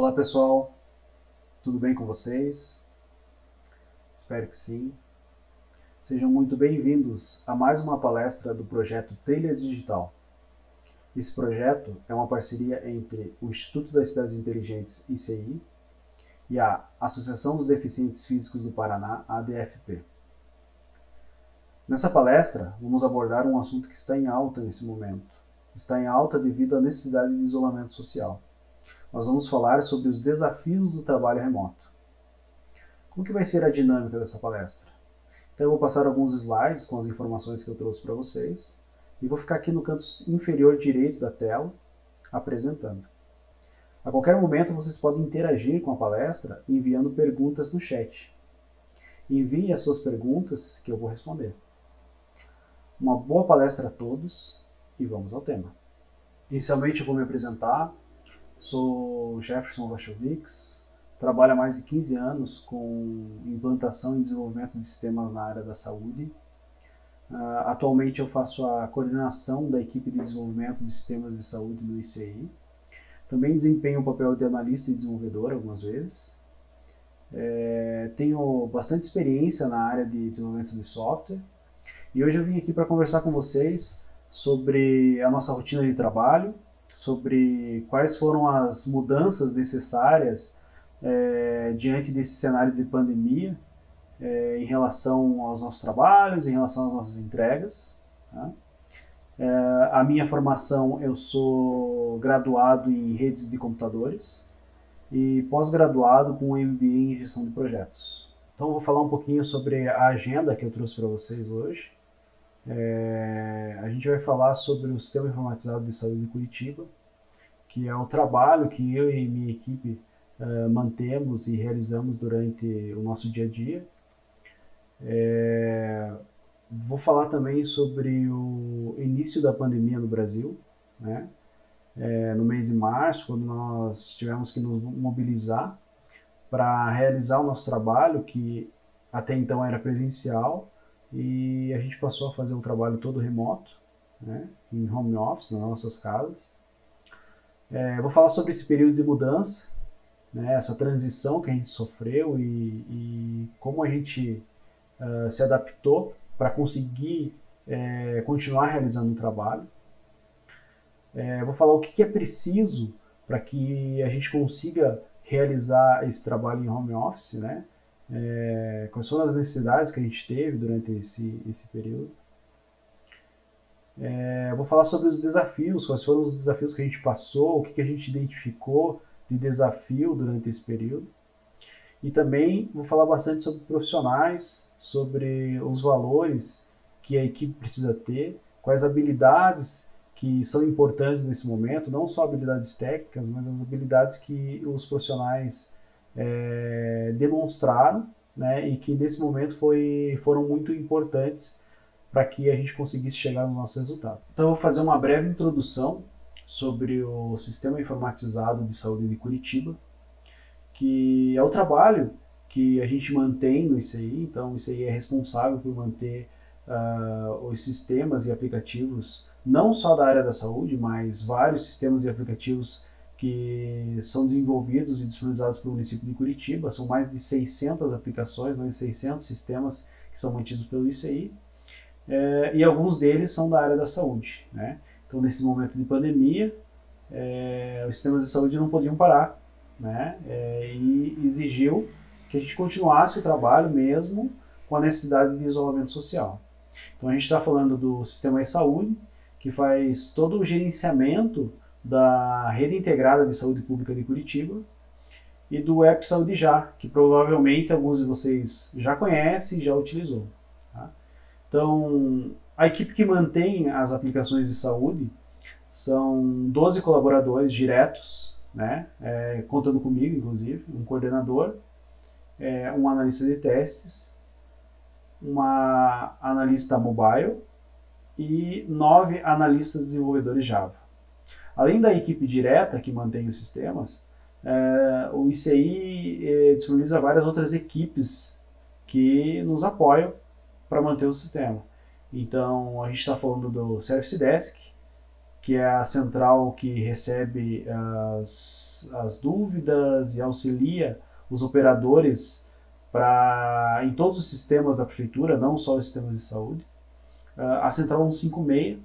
Olá pessoal, tudo bem com vocês? Espero que sim. Sejam muito bem-vindos a mais uma palestra do projeto Trilha Digital. Esse projeto é uma parceria entre o Instituto das Cidades Inteligentes ICI e a Associação dos Deficientes Físicos do Paraná, ADFP. Nessa palestra, vamos abordar um assunto que está em alta nesse momento. Está em alta devido à necessidade de isolamento social. Nós vamos falar sobre os desafios do trabalho remoto. Como que vai ser a dinâmica dessa palestra? Então eu vou passar alguns slides com as informações que eu trouxe para vocês e vou ficar aqui no canto inferior direito da tela apresentando. A qualquer momento vocês podem interagir com a palestra enviando perguntas no chat. Enviem as suas perguntas que eu vou responder. Uma boa palestra a todos e vamos ao tema. Inicialmente eu vou me apresentar. Sou Jefferson Wachovics. Trabalho há mais de 15 anos com implantação e desenvolvimento de sistemas na área da saúde. Atualmente eu faço a coordenação da equipe de desenvolvimento de sistemas de saúde no ICI. Também desempenho o papel de analista e desenvolvedor algumas vezes. Tenho bastante experiência na área de desenvolvimento de software. E hoje eu vim aqui para conversar com vocês sobre a nossa rotina de trabalho, sobre quais foram as mudanças necessárias diante desse cenário de pandemia em relação aos nossos trabalhos, em relação às nossas entregas. Tá? A minha formação, eu sou graduado em redes de computadores e pós-graduado com MBA em gestão de projetos. Então eu vou falar um pouquinho sobre a agenda que eu trouxe para vocês hoje. A gente vai falar sobre o Sistema Informatizado de Saúde de Curitiba, que é o trabalho que eu e minha equipe mantemos e realizamos durante o nosso dia a dia. Vou falar também sobre o início da pandemia no Brasil, né? No mês de março, quando nós tivemos que nos mobilizar para realizar o nosso trabalho, que até então era presencial, e a gente passou a fazer um trabalho todo remoto, né? Em home office, nas nossas casas. Vou falar sobre esse período de mudança, né, essa transição que a gente sofreu e como a gente se adaptou para conseguir continuar realizando o trabalho. Vou falar o que é preciso para que a gente consiga realizar esse trabalho em home office, né? Quais foram as necessidades que a gente teve durante esse período. Vou falar sobre os desafios, quais foram os desafios que a gente passou, o que a gente identificou de desafio durante esse período. E também vou falar bastante sobre profissionais, sobre os valores que a equipe precisa ter, quais habilidades que são importantes nesse momento, não só habilidades técnicas, mas as habilidades que os profissionais demonstraram, né, e que nesse momento foram muito importantes para que a gente conseguisse chegar no nosso resultado. Então eu vou fazer uma breve introdução sobre o Sistema Informatizado de Saúde de Curitiba, que é o trabalho que a gente mantém no ICI. Então o ICI é responsável por manter os sistemas e aplicativos, não só da área da saúde, mas vários sistemas e aplicativos que são desenvolvidos e disponibilizados pelo município de Curitiba. São mais de 600 aplicações, mais de 600 sistemas que são mantidos pelo ICI. E alguns deles são da área da saúde, né? Então, nesse momento de pandemia, os sistemas de saúde não podiam parar, né? E exigiu que a gente continuasse o trabalho mesmo com a necessidade de isolamento social. Então, a gente está falando do Sistema de Saúde, que faz todo o gerenciamento da Rede Integrada de Saúde Pública de Curitiba, e do App Saúde Já, que provavelmente alguns de vocês já conhecem e já utilizou. Tá? Então, a equipe que mantém as aplicações de saúde são 12 colaboradores diretos, né, contando comigo, inclusive, um coordenador, um analista de testes, uma analista mobile e 9 analistas desenvolvedores Java. Além da equipe direta que mantém os sistemas, o ICI disponibiliza várias outras equipes que nos apoiam para manter o sistema. Então, a gente está falando do Service Desk, que é a central que recebe as dúvidas e auxilia os operadores em todos os sistemas da prefeitura, não só os sistemas de saúde. A central 156,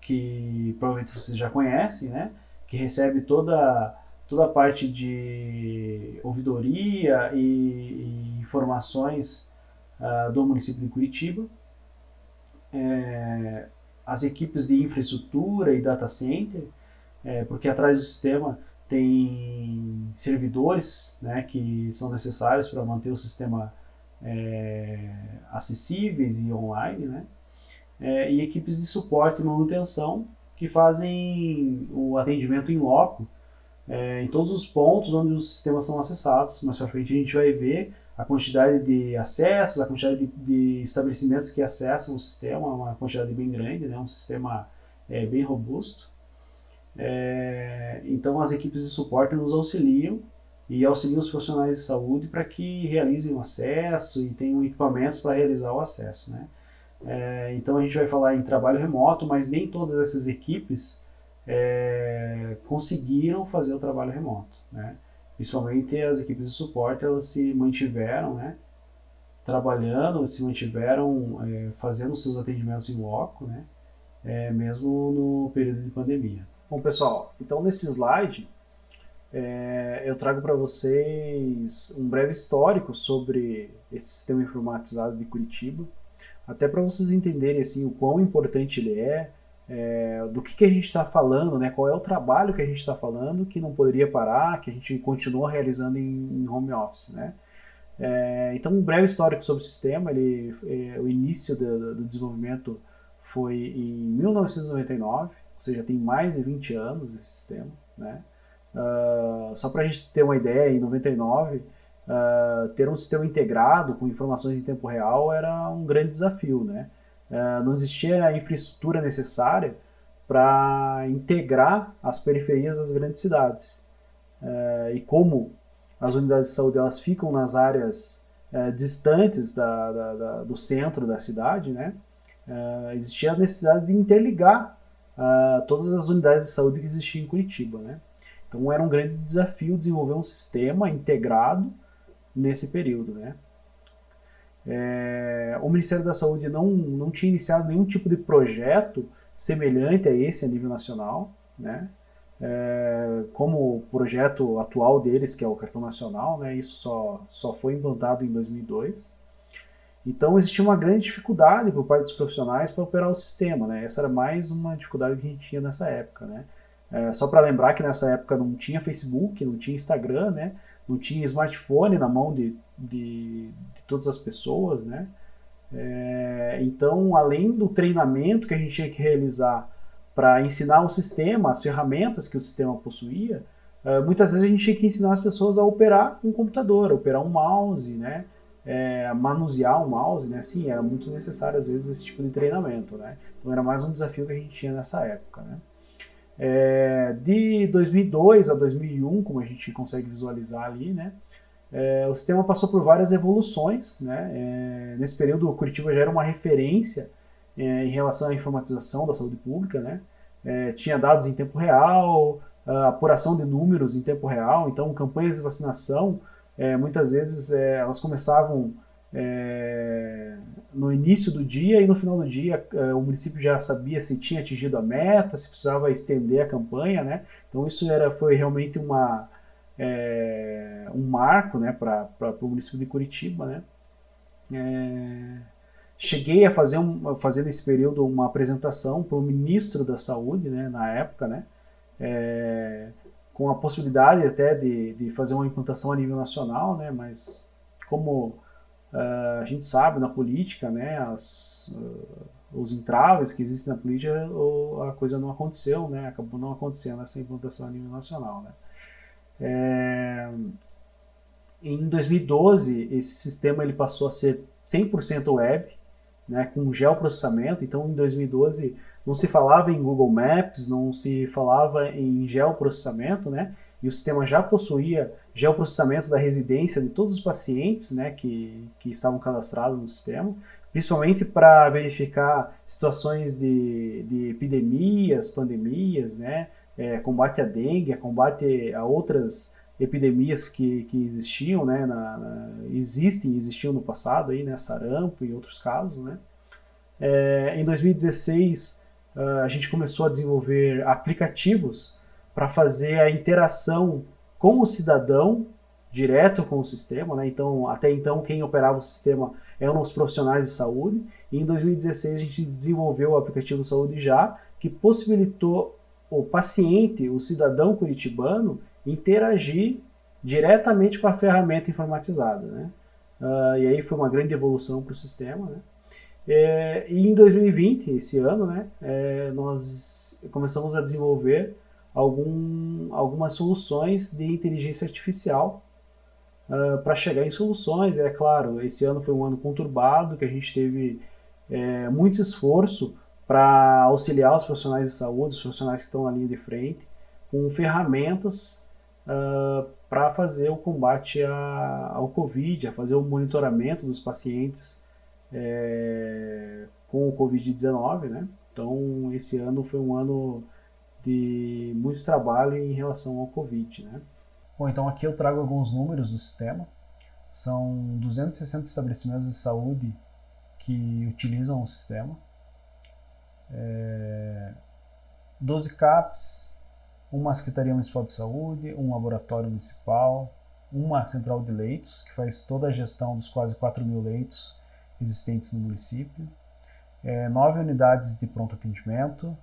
que provavelmente vocês já conhecem, né? Que recebe toda a parte de ouvidoria e informações do município de Curitiba. As equipes de infraestrutura e data center, porque atrás do sistema tem servidores, né, que são necessários para manter o sistema acessíveis e online, né, e equipes de suporte e manutenção que fazem o atendimento em loco em todos os pontos onde os sistemas são acessados. Mais para frente a gente vai ver a quantidade de acessos, a quantidade de estabelecimentos que acessam o sistema, uma quantidade bem grande, né, um sistema bem robusto. Então as equipes de suporte nos auxiliam e auxiliam os profissionais de saúde para que realizem o acesso e tenham equipamentos para realizar o acesso, né? Então a gente vai falar em trabalho remoto, mas nem todas essas equipes conseguiram fazer o trabalho remoto, né? Principalmente as equipes de suporte, elas se mantiveram, né, trabalhando, se mantiveram fazendo seus atendimentos em loco, né, mesmo no período de pandemia. Bom, pessoal, então nesse slide eu trago para vocês um breve histórico sobre esse sistema informatizado de Curitiba, até para vocês entenderem assim, o quão importante ele do que a gente está falando, né? Qual é o trabalho que a gente está falando que não poderia parar, que a gente continua realizando em home office, né? Então, um breve histórico sobre o sistema. O início do desenvolvimento foi em 1999, ou seja, tem mais de 20 anos esse sistema, né? Só para a gente ter uma ideia, em 99, ter um sistema integrado com informações em tempo real era um grande desafio, né? Não existia a infraestrutura necessária para integrar as periferias das grandes cidades. E como as unidades de saúde elas ficam nas áreas distantes do centro da cidade, né? Existia a necessidade de interligar todas as unidades de saúde que existiam em Curitiba, né? Então era um grande desafio desenvolver um sistema integrado nesse período, né? O Ministério da Saúde não tinha iniciado nenhum tipo de projeto semelhante a esse a nível nacional, né? Como o projeto atual deles, que é o Cartão Nacional, né? Isso só foi implantado em 2002. Então existia uma grande dificuldade por parte dos profissionais para operar o sistema, né? Essa era mais uma dificuldade que a gente tinha nessa época, né? Só para lembrar que nessa época não tinha Facebook, não tinha Instagram, né? Não tinha smartphone na mão de todas as pessoas, né? Então, além do treinamento que a gente tinha que realizar para ensinar o sistema, as ferramentas que o sistema possuía, muitas vezes a gente tinha que ensinar as pessoas a operar um computador, a operar um mouse, né? Manusear um mouse, né? Sim, era muito necessário às vezes esse tipo de treinamento, né? Então era mais um desafio que a gente tinha nessa época, né? De 2002 a 2001, como a gente consegue visualizar ali, né? O sistema passou por várias evoluções, né? Nesse período, o Curitiba já era uma referência em relação à informatização da saúde pública, né? Tinha dados em tempo real, apuração de números em tempo real, então campanhas de vacinação, muitas vezes elas começavam no início do dia e no final do dia o município já sabia se tinha atingido a meta, se precisava estender a campanha, né? Então isso foi realmente um marco, né, para o município de Curitiba, né? Cheguei a fazer nesse período uma apresentação para o ministro da Saúde, né, na época, né? Com a possibilidade até de fazer uma implantação a nível nacional, né? Mas como a gente sabe na política, né, os entraves que existem na política, a coisa não aconteceu, né? Acabou não acontecendo essa implantação a nível nacional, né? Em 2012, esse sistema ele passou a ser 100% web, né, com geoprocessamento. Então, em 2012, não se falava em Google Maps, não se falava em geoprocessamento, né, e o sistema já possuía geoprocessamento da residência de todos os pacientes, né, que estavam cadastrados no sistema. principalmente para verificar situações de epidemias, pandemias, né? Combate à dengue, combate a outras epidemias que existiam, né? Existiam no passado, aí, né? Sarampo e outros casos, né? Em 2016, a gente começou a desenvolver aplicativos para fazer a interação com o cidadão direto com o sistema, né? Então, até então, quem operava o sistema eram os profissionais de saúde. E em 2016, a gente desenvolveu o aplicativo Saúde Já, que possibilitou o paciente, o cidadão curitibano, interagir diretamente com a ferramenta informatizada, né? E aí foi uma grande evolução para o sistema, né? E em 2020, esse ano, né, nós começamos a desenvolver algumas soluções de inteligência artificial para chegar em soluções. É claro, esse ano foi um ano conturbado, que a gente teve muito esforço para auxiliar os profissionais de saúde, os profissionais que estão na linha de frente, com ferramentas para fazer o combate ao Covid, a fazer o monitoramento dos pacientes com o Covid-19, né? Então, esse ano foi um ano de muito trabalho em relação ao Covid, né? Bom, então aqui eu trago alguns números do sistema. São 260 estabelecimentos de saúde que utilizam o sistema. 12 CAPs, uma Secretaria Municipal de Saúde, um laboratório municipal, uma central de leitos, que faz toda a gestão dos quase 4.000 leitos existentes no município, 9 unidades de pronto atendimento,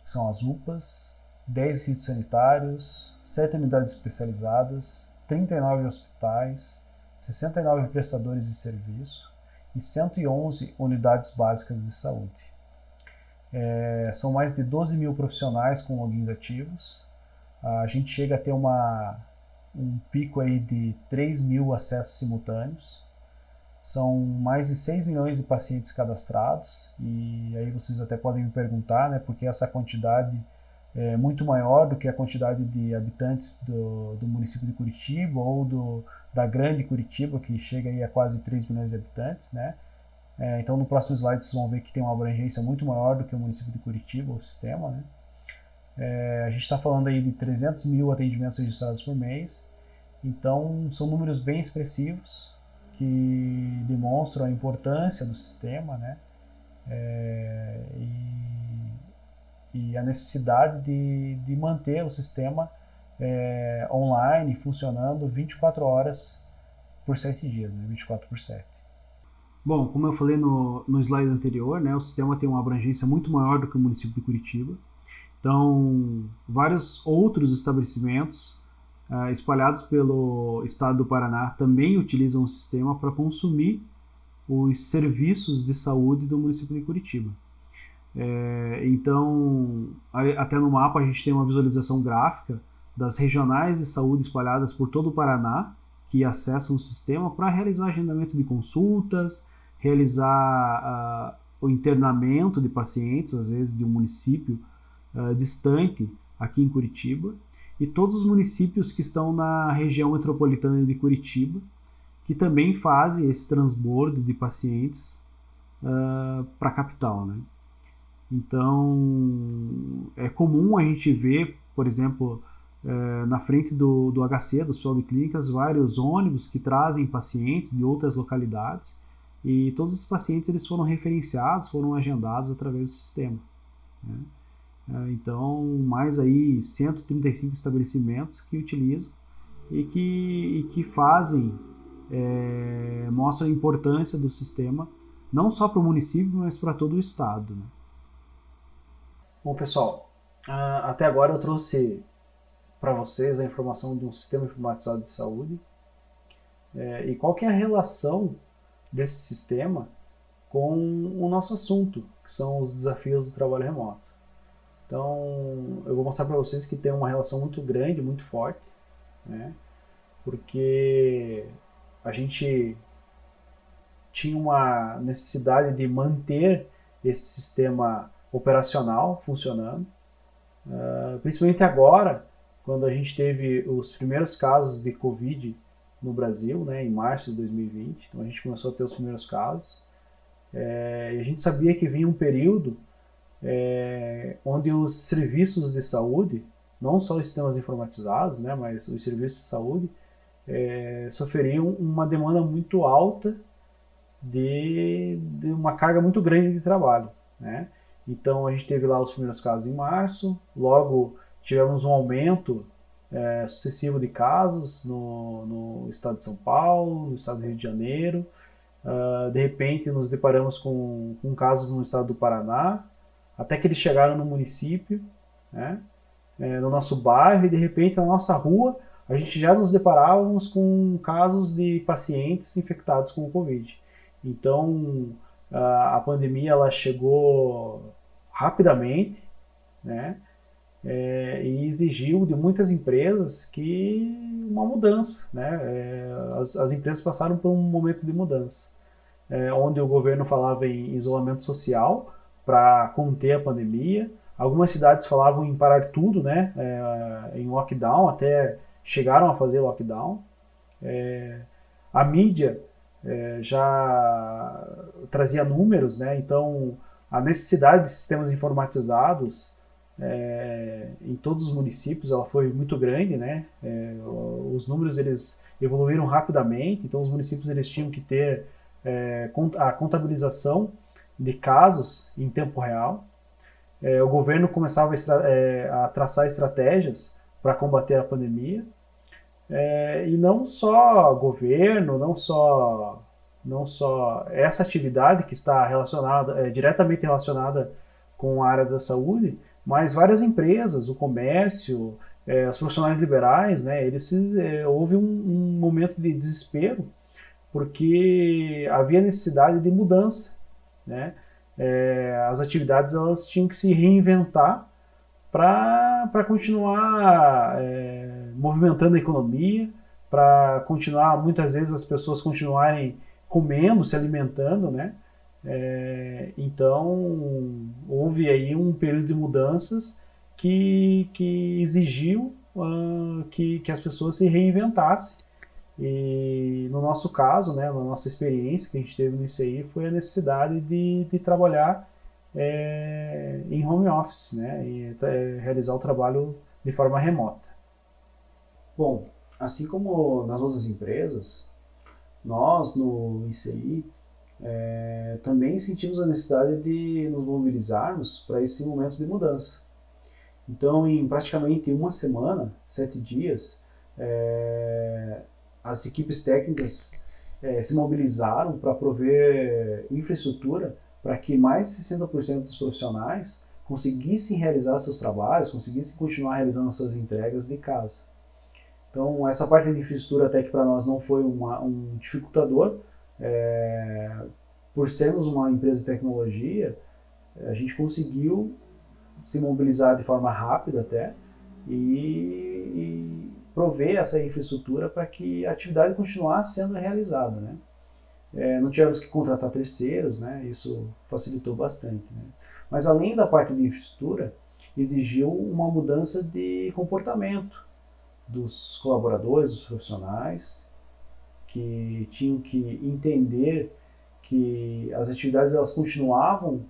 que são as UPAs, 10 ritos sanitários, 7 unidades especializadas, 39 hospitais, 69 prestadores de serviço e 111 unidades básicas de saúde. São mais de 12.000 profissionais com logins ativos. A gente chega a ter um pico aí de 3.000 acessos simultâneos. São mais de 6 milhões de pacientes cadastrados, e aí vocês até podem me perguntar, né, porque essa quantidade é muito maior do que a quantidade de habitantes do município de Curitiba ou da grande Curitiba, que chega aí a quase 3 milhões de habitantes, né? Então no próximo slide vocês vão ver que tem uma abrangência muito maior do que o município de Curitiba, o sistema, né? A gente está falando aí de 300.000 atendimentos registrados por mês, então são números bem expressivos, que demonstram a importância do sistema, né? E a necessidade de manter o sistema online, funcionando 24 horas por 7 dias, né? 24 por 7. Bom, como eu falei no slide anterior, né, o sistema tem uma abrangência muito maior do que o município de Curitiba. Então, vários outros estabelecimentos espalhados pelo estado do Paraná também utilizam o sistema para consumir os serviços de saúde do município de Curitiba. Então, até no mapa a gente tem uma visualização gráfica das regionais de saúde espalhadas por todo o Paraná, que acessam o sistema para realizar agendamento de consultas, realizar o internamento de pacientes, às vezes de um município distante aqui em Curitiba, e todos os municípios que estão na região metropolitana de Curitiba, que também fazem esse transbordo de pacientes para a capital, né? Então, é comum a gente ver, por exemplo, na frente do HC, do Hospital de Clínicas, vários ônibus que trazem pacientes de outras localidades, e todos os pacientes eles foram referenciados, foram agendados através do sistema, né? Então, mais aí 135 estabelecimentos que utilizam e que fazem, mostram a importância do sistema, não só para o município, mas para todo o estado, né? Bom, pessoal, até agora eu trouxe para vocês a informação de um sistema informatizado de saúde e qual que é a relação desse sistema com o nosso assunto, que são os desafios do trabalho remoto. Então, eu vou mostrar para vocês que tem uma relação muito grande, muito forte, né? Porque a gente tinha uma necessidade de manter esse sistema operacional funcionando, principalmente agora, quando a gente teve os primeiros casos de Covid no Brasil, né, em março de 2020, então a gente começou a ter os primeiros casos, E a gente sabia que vinha um período onde os serviços de saúde, não só os sistemas informatizados, né, mas os serviços de saúde, sofreriam uma demanda muito alta de uma carga muito grande de trabalho, né? Então a gente teve lá os primeiros casos em março, logo tivemos um aumento sucessivo de casos no estado de São Paulo, no estado do Rio de Janeiro. De repente nos deparamos com casos no estado do Paraná, até que eles chegaram no município, né? No nosso bairro, e de repente na nossa rua a gente já nos deparávamos com casos de pacientes infectados com o Covid. Então a pandemia ela chegou rapidamente, né? E exigiu de muitas empresas que uma mudança, né? As empresas passaram por um momento de mudança, onde o governo falava em isolamento social para conter a pandemia. Algumas cidades falavam em parar tudo, né? Em lockdown, até chegaram a fazer lockdown. A mídia já trazia números, né? Então a necessidade de sistemas informatizados em todos os municípios ela foi muito grande, né? Os números eles evoluíram rapidamente, então os municípios eles tinham que ter a contabilização de casos em tempo real. O governo começava a traçar estratégias para combater a pandemia. E não só governo, não só essa atividade que está relacionada, diretamente relacionada com a área da saúde, mas várias empresas, o comércio, os profissionais liberais, né, houve um momento de desespero porque havia necessidade de mudança, né? As atividades elas tinham que se reinventar para continuar movimentando a economia, para continuar, muitas vezes as pessoas continuarem comendo, se alimentando, né? Então houve aí um período de mudanças que exigiu que as pessoas se reinventassem. E no nosso caso, né, na nossa experiência que a gente teve nisso aí, foi a necessidade de trabalhar em home office, né, e realizar o trabalho de forma remota. Bom, assim como nas outras empresas, nós no ICI também sentimos a necessidade de nos mobilizarmos para esse momento de mudança. Então, em praticamente uma semana, 7 dias, as equipes técnicas se mobilizaram para prover infraestrutura para que mais de 60% dos profissionais conseguissem realizar seus trabalhos, conseguissem continuar realizando suas entregas de casa. Então, essa parte de infraestrutura até que para nós não foi um dificultador. Por sermos uma empresa de tecnologia, a gente conseguiu se mobilizar de forma rápida até e prover essa infraestrutura para que a atividade continuasse sendo realizada, né? Não tivemos que contratar terceiros, né? Isso facilitou bastante, né? Mas além da parte de infraestrutura, exigiu uma mudança de comportamento dos colaboradores, dos profissionais, que tinham que entender que as atividades elas continuavam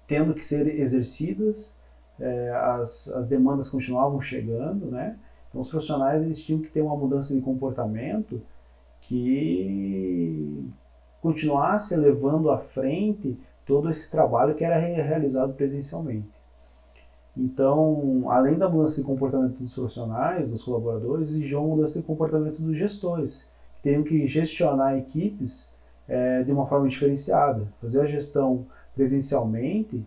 tendo que ser exercidas, as demandas continuavam chegando, né? Então os profissionais eles tinham que ter uma mudança de comportamento que continuasse levando à frente todo esse trabalho que era realizado presencialmente. Então, além da mudança de comportamento dos profissionais, dos colaboradores, exigiu uma mudança de comportamento dos gestores, que teriam que gestionar equipes de uma forma diferenciada. Fazer a gestão presencialmente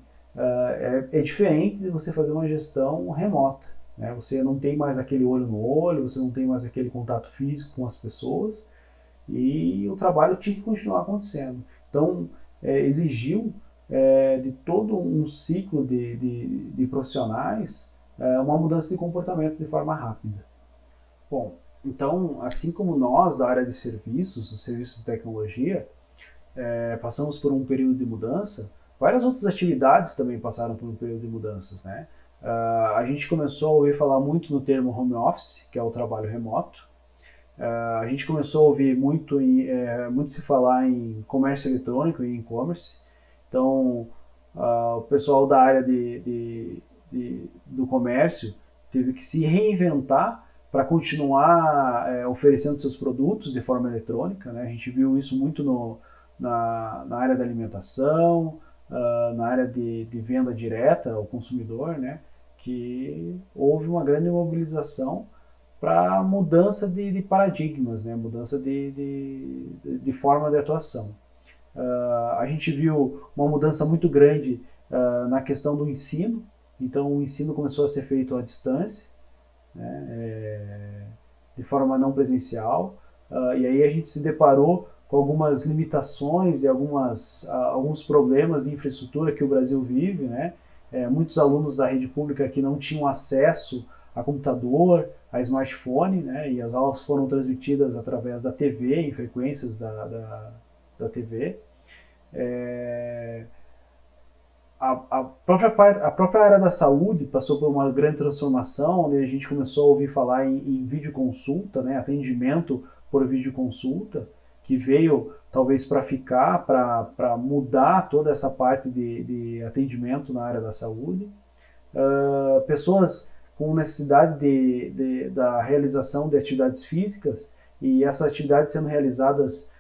é diferente de você fazer uma gestão remota, né? Você não tem mais aquele olho no olho, você não tem mais aquele contato físico com as pessoas e o trabalho tinha que continuar acontecendo. Então, exigiu de todo um ciclo de profissionais uma mudança de comportamento de forma rápida. Bom, então, assim como nós da área de serviços, os serviços de tecnologia, passamos por um período de mudança, várias outras atividades também passaram por um período de mudanças, né? A gente começou a ouvir falar muito no termo home office, que é o trabalho remoto. A gente começou a ouvir muito se falar em comércio eletrônico e e-commerce. Então, o pessoal da área do comércio teve que se reinventar para continuar oferecendo seus produtos de forma eletrônica, né? A gente viu isso muito na área da alimentação, na área de venda direta ao consumidor, né? Que houve uma grande mobilização para mudança de paradigmas, né? Mudança de forma de atuação. A gente viu uma mudança muito grande na questão do ensino, então o ensino começou a ser feito à distância, né? De forma não presencial, e aí a gente se deparou com algumas limitações e alguns problemas de infraestrutura que o Brasil vive, né? Muitos alunos da rede pública que não tinham acesso a computador, a smartphone, né? E as aulas foram transmitidas através da TV, em frequências da TV. A própria área da saúde passou por uma grande transformação, onde a gente começou a ouvir falar em videoconsulta, né? Atendimento por videoconsulta, que veio talvez para ficar, para mudar toda essa parte de atendimento na área da saúde. Pessoas com necessidade da realização de atividades físicas e essas atividades sendo realizadas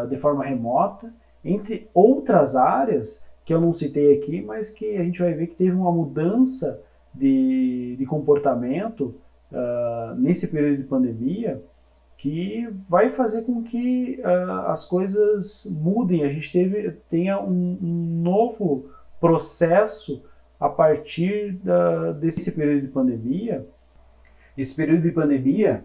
de forma remota, entre outras áreas que eu não citei aqui, mas que a gente vai ver que teve uma mudança de comportamento nesse período de pandemia, que vai fazer com que as coisas mudem. A gente tenha um novo processo a partir desse período de pandemia. Esse período de pandemia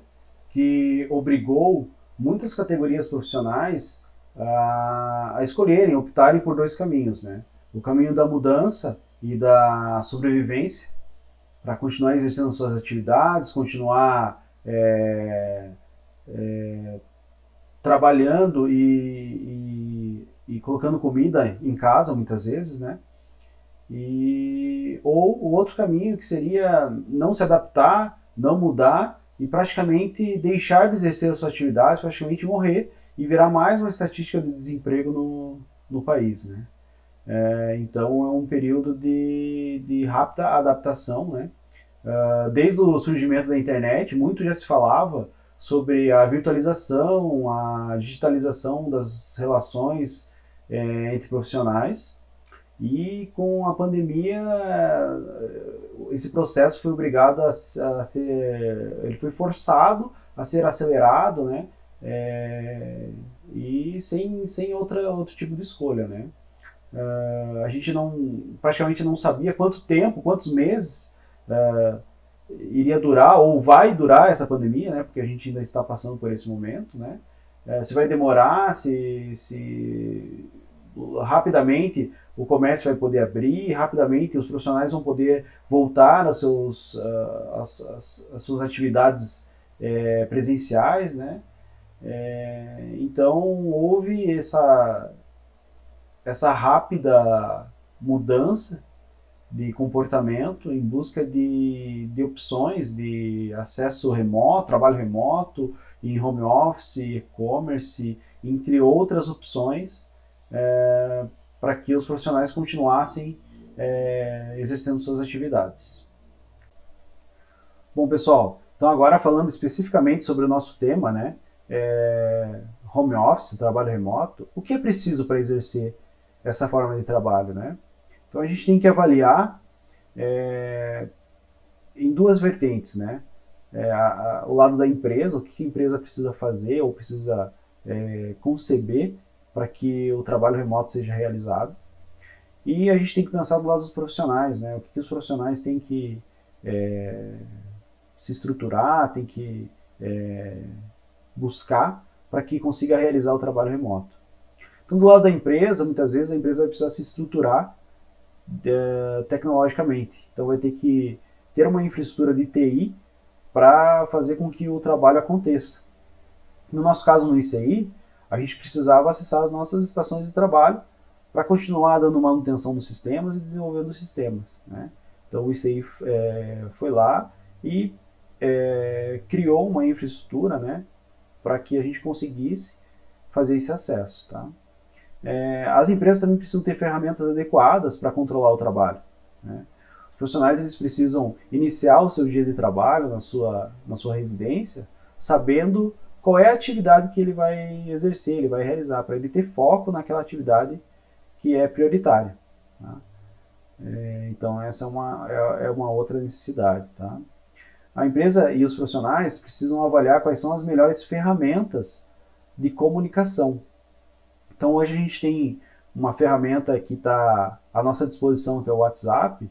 que obrigou muitas categorias profissionais a escolherem, optarem por dois caminhos, né? O caminho da mudança e da sobrevivência, para continuar exercendo suas atividades, continuar trabalhando e colocando comida em casa, muitas vezes, né? Ou o outro caminho, que seria não se adaptar, não mudar e praticamente deixar de exercer as suas atividades, praticamente morrer e virar mais uma estatística de desemprego no país, né? Então é um período de rápida adaptação, né? Desde o surgimento da internet, muito já se falava sobre a virtualização, a digitalização das relações entre profissionais, e com a pandemia esse processo foi obrigado a ser, ele foi forçado a ser acelerado, né? E sem outro tipo de escolha, né? A gente praticamente não sabia quanto tempo, quantos meses iria durar ou vai durar essa pandemia, né? Porque a gente ainda está passando por esse momento, né? Se vai demorar, se rapidamente o comércio vai poder abrir, rapidamente os profissionais vão poder voltar às suas atividades presenciais, né? Então houve essa rápida mudança de comportamento em busca de opções de acesso remoto, trabalho remoto, em home office, e-commerce, entre outras opções, para que os profissionais continuassem exercendo suas atividades. Bom, pessoal, então agora falando especificamente sobre o nosso tema, né, home office, trabalho remoto, o que é preciso para exercer essa forma de trabalho, né? Então a gente tem que avaliar em duas vertentes, né? O lado da empresa, o que a empresa precisa fazer ou precisa conceber para que o trabalho remoto seja realizado. E a gente tem que pensar do lado dos profissionais, né? O que os profissionais têm que se estruturar, têm que buscar para que consiga realizar o trabalho remoto. Então, do lado da empresa, muitas vezes a empresa vai precisar se estruturar tecnologicamente. Então, vai ter que ter uma infraestrutura de TI para fazer com que o trabalho aconteça. No nosso caso, no ICI, a gente precisava acessar as nossas estações de trabalho para continuar dando manutenção nos sistemas e desenvolvendo os sistemas, né? Então, o ICI foi lá e criou uma infraestrutura, né, para que a gente conseguisse fazer esse acesso. Tá? As empresas também precisam ter ferramentas adequadas para controlar o trabalho. Né? Os profissionais eles precisam iniciar o seu dia de trabalho na sua residência, sabendo qual é a atividade que ele vai exercer, ele vai realizar, para ele ter foco naquela atividade que é prioritária. Tá? Então essa é uma outra necessidade. Tá? A empresa e os profissionais precisam avaliar quais são as melhores ferramentas de comunicação. Então hoje a gente tem uma ferramenta que está à nossa disposição, que é o WhatsApp,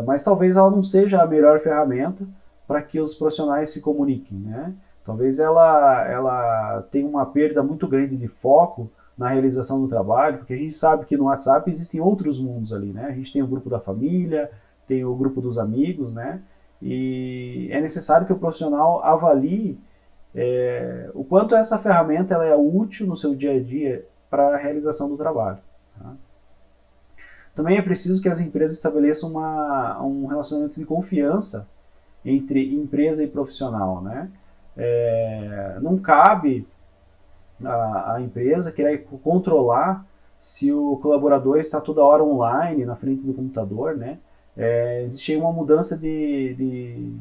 mas talvez ela não seja a melhor ferramenta para que os profissionais se comuniquem. Né? Talvez ela tenha uma perda muito grande de foco na realização do trabalho, porque a gente sabe que no WhatsApp existem outros mundos ali. Né? A gente tem o grupo da família, tem o grupo dos amigos, né? E é necessário que o profissional avalie o quanto essa ferramenta ela é útil no seu dia a dia para a realização do trabalho. Tá? Também é preciso que as empresas estabeleçam um relacionamento de confiança entre empresa e profissional. Né? Não cabe a empresa querer controlar se o colaborador está toda hora online, na frente do computador. Né? Existe uma mudança de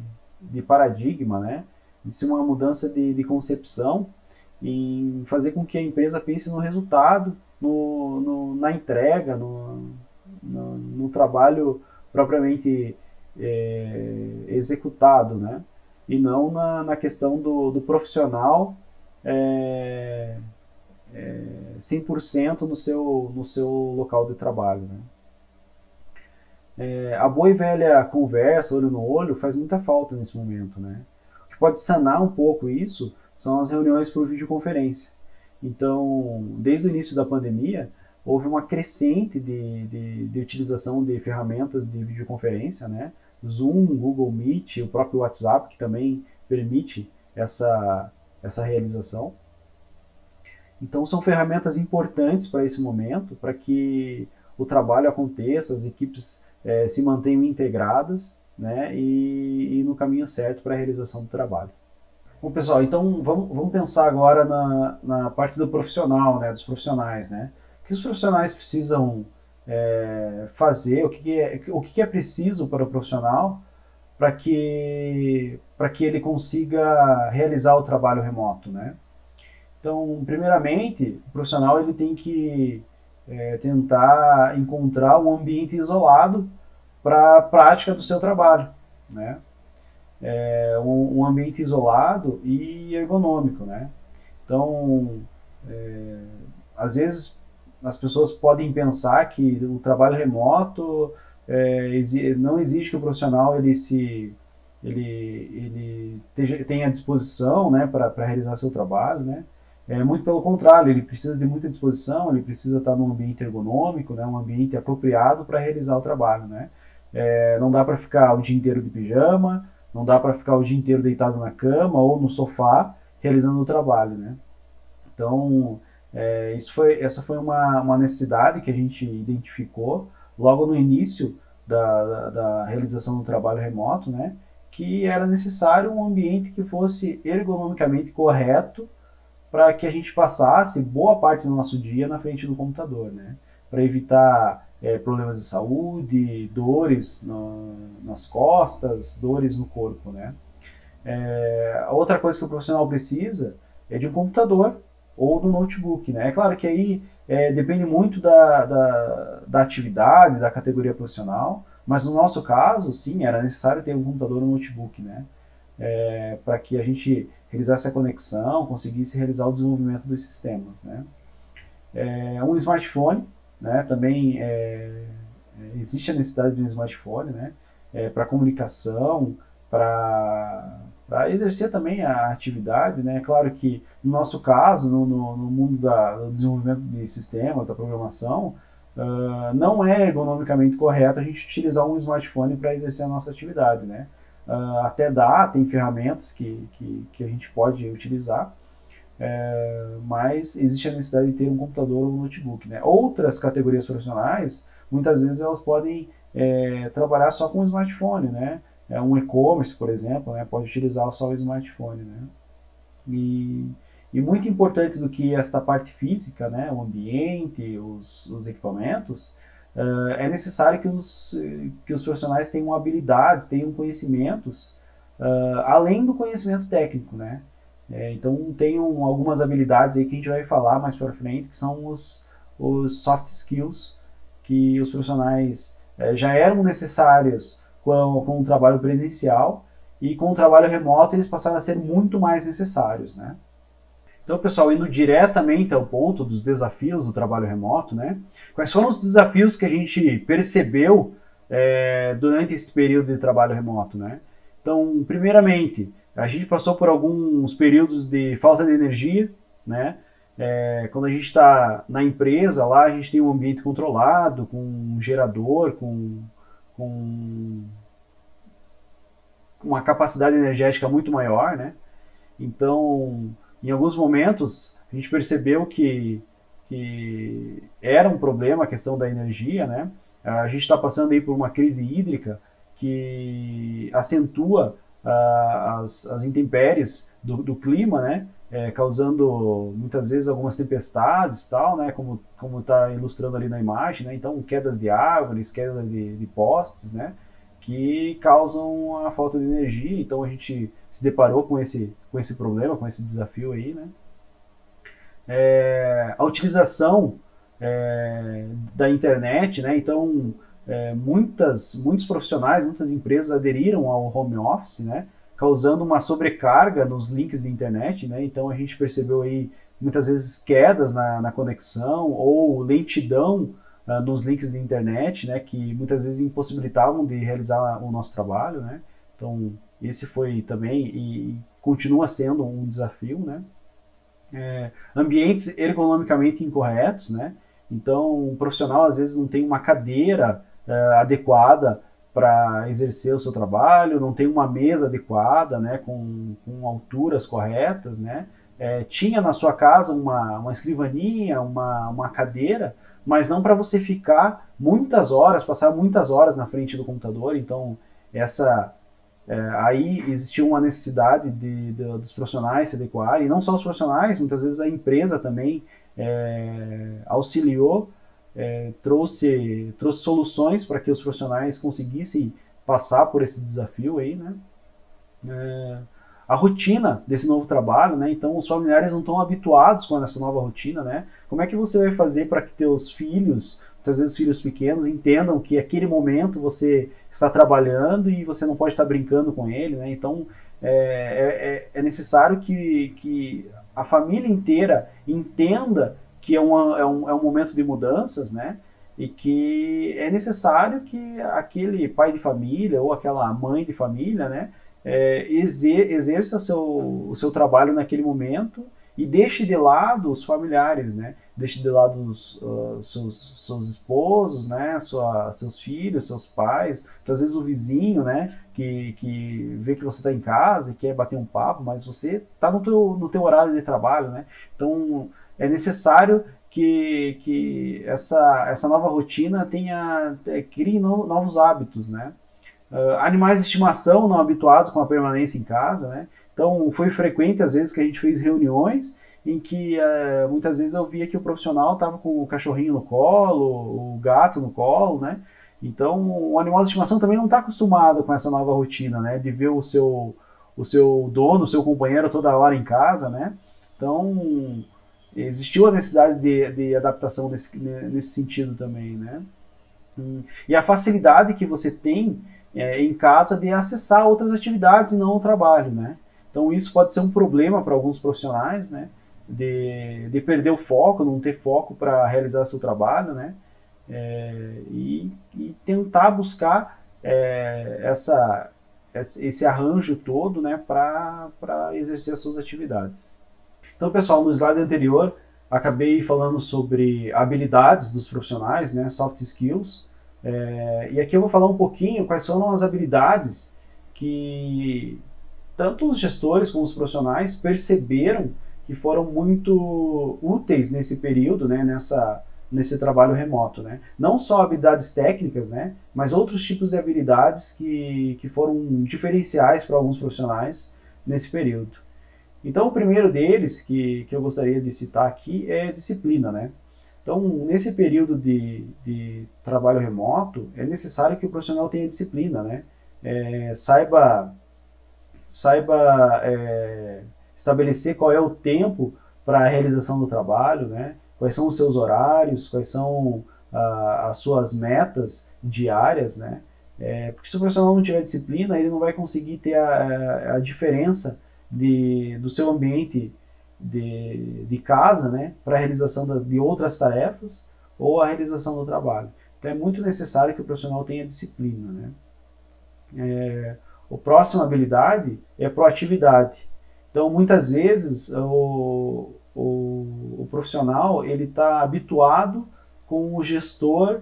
paradigma, né? Existe uma mudança de concepção em fazer com que a empresa pense no resultado, na entrega, no trabalho propriamente executado, né? E não na questão do profissional 100% no seu local de trabalho. Né? A boa e velha conversa, olho no olho, faz muita falta nesse momento. Né? O que pode sanar um pouco isso são as reuniões por videoconferência. Então, desde o início da pandemia, houve uma crescente de utilização de ferramentas de videoconferência, né? Zoom, Google Meet, o próprio WhatsApp, que também permite essa realização. Então, são ferramentas importantes para esse momento, para que o trabalho aconteça, as equipes se mantenham integradas, né? E no caminho certo para a realização do trabalho. Bom, pessoal, então vamos pensar agora na parte do profissional, né, dos profissionais. Né? O que os profissionais precisam fazer, o que é preciso para o profissional para que ele consiga realizar o trabalho remoto. Né? Então, primeiramente, o profissional ele tem que tentar encontrar um ambiente isolado para a prática do seu trabalho. Né? Um ambiente isolado e ergonômico, né? Então, às vezes as pessoas podem pensar que o trabalho remoto não exige que o profissional ele tenha disposição, né, para realizar seu trabalho, né? Muito pelo contrário, ele precisa de muita disposição, ele precisa estar num ambiente ergonômico, né, um ambiente apropriado para realizar o trabalho, né? Não dá para ficar o dia inteiro de pijama, não dá para ficar o dia inteiro deitado na cama ou no sofá realizando o trabalho, né? Então, essa foi uma necessidade que a gente identificou logo no início da realização do trabalho remoto, né? Que era necessário um ambiente que fosse ergonomicamente correto para que a gente passasse boa parte do nosso dia na frente do computador, né? Para evitar problemas de saúde, dores nas costas, dores no corpo, né? A outra coisa que o profissional precisa é de um computador ou do notebook, né? É claro que aí depende muito da atividade, da categoria profissional, mas no nosso caso, sim, era necessário ter um computador ou um notebook, né? Para que a gente realizasse a conexão, conseguisse realizar o desenvolvimento dos sistemas, né? Um smartphone, né? Também existe a necessidade de um smartphone, né? Para comunicação, para exercer também a atividade, né? Claro que no nosso caso, no mundo do desenvolvimento de sistemas, da programação, não é ergonomicamente correto a gente utilizar um smartphone para exercer a nossa atividade, né? Até tem ferramentas que a gente pode utilizar, mas existe a necessidade de ter um computador ou um notebook, né? Outras categorias profissionais, muitas vezes elas podem trabalhar só com o smartphone, né? Um e-commerce, por exemplo, né? Pode utilizar só o smartphone, né? E, e muito importante do que esta parte física, né, o ambiente, os equipamentos, é necessário que os profissionais tenham habilidades, tenham conhecimentos, além do conhecimento técnico, né? Então tem algumas habilidades aí que a gente vai falar mais para frente, que são os soft skills, que os profissionais já eram necessários com o trabalho presencial, e com o trabalho remoto eles passaram a ser muito mais necessários, né? Então, pessoal, indo diretamente ao ponto dos desafios do trabalho remoto, né? Quais foram os desafios que a gente percebeu durante esse período de trabalho remoto, né? Então, primeiramente, a gente passou por alguns períodos de falta de energia, né? Quando a gente está na empresa, lá a gente tem um ambiente controlado, com um gerador, com uma capacidade energética muito maior, né? Então, em alguns momentos, a gente percebeu que era um problema a questão da energia, né? A gente está passando aí por uma crise hídrica que acentua as intempéries do clima, né? Causando muitas vezes algumas tempestades, tal, né? Como está ilustrando ali na imagem, né? Então, quedas de árvores, quedas de postes, né? Que causam a falta de energia. Então a gente se deparou com esse problema, com esse desafio aí, né? A utilização da internet, né? Então muitos profissionais, muitas empresas aderiram ao home office, né? Causando uma sobrecarga nos links de internet, né? Então a gente percebeu aí muitas vezes quedas na conexão ou lentidão nos links de internet, né, que muitas vezes impossibilitavam de realizar o nosso trabalho, né? Então esse foi também e continua sendo um desafio, né? Ambientes ergonomicamente incorretos, né? Então o profissional às vezes não tem uma cadeira adequada para exercer o seu trabalho, não tem uma mesa adequada, né, com alturas corretas, né? Tinha na sua casa uma escrivaninha, uma cadeira, mas não para você ficar muitas horas, passar muitas horas na frente do computador. Então aí existiu uma necessidade dos profissionais se adequarem, e não só os profissionais, muitas vezes a empresa também auxiliou, trouxe soluções para que os profissionais conseguissem passar por esse desafio aí, né? A rotina desse novo trabalho, né? Então os familiares não estão habituados com essa nova rotina, né? Como é que você vai fazer para que teus filhos, muitas vezes filhos pequenos, entendam que aquele momento você está trabalhando e você não pode estar brincando com ele, né? Então é necessário que a família inteira entenda que é um momento de mudanças, né? E que é necessário que aquele pai de família ou aquela mãe de família, né, exerça o seu trabalho naquele momento e deixe de lado os familiares, né? Deixe de lado seus esposos, né? Seus filhos, seus pais, às vezes o vizinho, né? Que vê que você está em casa e quer bater um papo, mas você está no teu horário de trabalho, né? Então é necessário que essa nova rotina crie novos hábitos, né? Animais de estimação não habituados com a permanência em casa, né? Então foi frequente às vezes que a gente fez reuniões em que muitas vezes eu via que o profissional estava com o cachorrinho no colo, o gato no colo, né? Então o animal de estimação também não está acostumado com essa nova rotina, né? De ver o seu dono, o seu companheiro toda hora em casa, né? Então existiu a necessidade de adaptação nesse sentido também, né? E a facilidade que você tem em casa de acessar outras atividades e não o trabalho, né? Então isso pode ser um problema para alguns profissionais, né? De perder o foco, não ter foco para realizar seu trabalho, né? E tentar buscar esse arranjo todo, né? Para exercer as suas atividades. Então, pessoal, no slide anterior acabei falando sobre habilidades dos profissionais, né? Soft skills. E aqui eu vou falar um pouquinho quais foram as habilidades que tanto os gestores como os profissionais perceberam que foram muito úteis nesse período, né, nesse trabalho remoto, né? Não só habilidades técnicas, né, mas outros tipos de habilidades que foram diferenciais para alguns profissionais nesse período. Então, o primeiro deles, que eu gostaria de citar aqui, é disciplina, né? Então, nesse período de trabalho remoto, é necessário que o profissional tenha disciplina, né? Saiba estabelecer qual é o tempo para a realização do trabalho, né? Quais são os seus horários, quais são as suas metas diárias, né? Porque se o profissional não tiver disciplina, ele não vai conseguir ter a diferença do seu ambiente de casa, né, para a realização de outras tarefas ou a realização do trabalho. Então é muito necessário que o profissional tenha disciplina, né? A próxima habilidade é a proatividade. Então muitas vezes o profissional ele está habituado com o gestor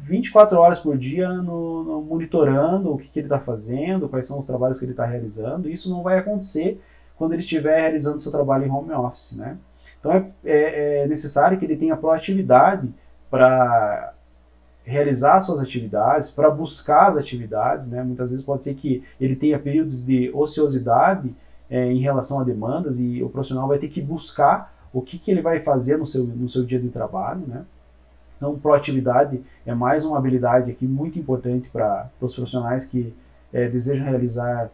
24 horas por dia monitorando o que ele está fazendo, quais são os trabalhos que ele está realizando. Isso não vai acontecer quando ele estiver realizando seu trabalho em home office, né? Então é necessário que ele tenha proatividade para realizar suas atividades, para buscar as atividades, né? Muitas vezes pode ser que ele tenha períodos de ociosidade em relação a demandas e o profissional vai ter que buscar o que ele vai fazer no seu dia de trabalho, né? Então, proatividade é mais uma habilidade aqui muito importante para os profissionais que desejam realizar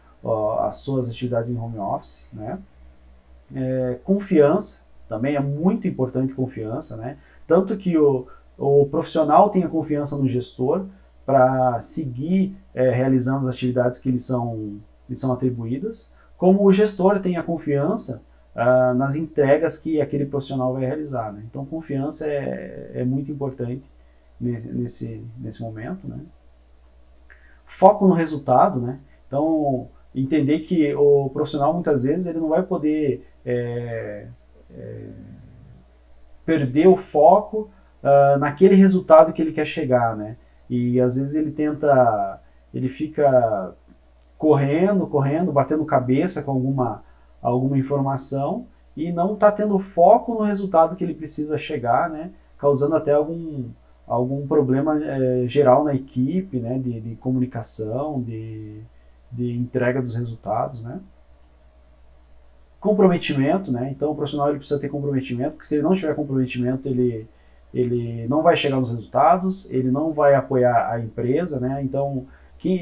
as suas atividades em home office, né? Confiança, também é muito importante confiança, né? Tanto que o profissional tenha confiança no gestor para seguir realizando as atividades que lhe são atribuídas, como o gestor tenha confiança nas entregas que aquele profissional vai realizar, né? Então, confiança é muito importante nesse momento, né? Foco no resultado, né? Então, entender que o profissional, muitas vezes, ele não vai poder perder o foco naquele resultado que ele quer chegar, né? E, às vezes, ele fica correndo, batendo cabeça com alguma informação e não está tendo foco no resultado que ele precisa chegar, né, causando até algum problema geral na equipe, né, de comunicação, de entrega dos resultados, né. Comprometimento, né, então o profissional ele precisa ter comprometimento, porque se ele não tiver comprometimento, ele não vai chegar nos resultados, ele não vai apoiar a empresa, né, então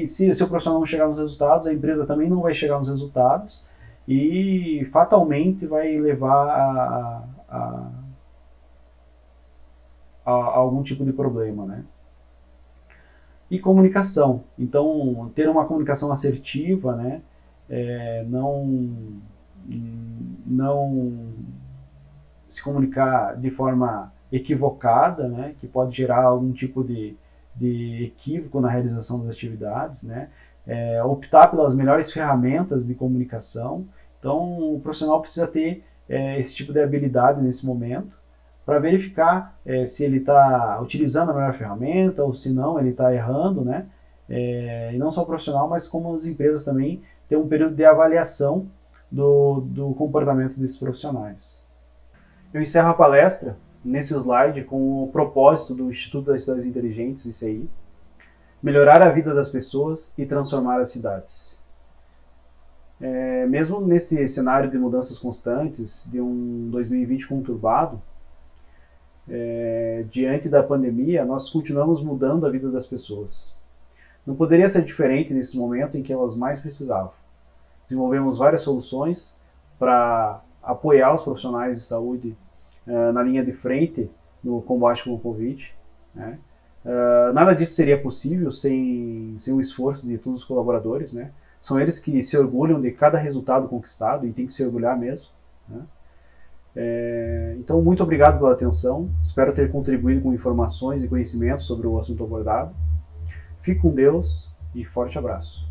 se o profissional não chegar nos resultados, a empresa também não vai chegar nos resultados, e fatalmente vai levar a algum tipo de problema, né? E comunicação. Então, ter uma comunicação assertiva, né? Não se comunicar de forma equivocada, né? Que pode gerar algum tipo de equívoco na realização das atividades, né? Optar pelas melhores ferramentas de comunicação. Então, o profissional precisa ter esse tipo de habilidade nesse momento para verificar se ele está utilizando a melhor ferramenta ou se não, ele está errando, né? E não só o profissional, mas como as empresas também têm um período de avaliação do comportamento desses profissionais. Eu encerro a palestra nesse slide com o propósito do Instituto das Cidades Inteligentes, ICI, melhorar a vida das pessoas e transformar as cidades. Mesmo neste cenário de mudanças constantes, de um 2020 conturbado, diante da pandemia, nós continuamos mudando a vida das pessoas. Não poderia ser diferente nesse momento em que elas mais precisavam. Desenvolvemos várias soluções para apoiar os profissionais de saúde na linha de frente no combate com o Covid, né? Nada disso seria possível sem o esforço de todos os colaboradores, né? São eles que se orgulham de cada resultado conquistado e tem que se orgulhar mesmo, né? Então, muito obrigado pela atenção. Espero ter contribuído com informações e conhecimentos sobre o assunto abordado. Fique com Deus e forte abraço.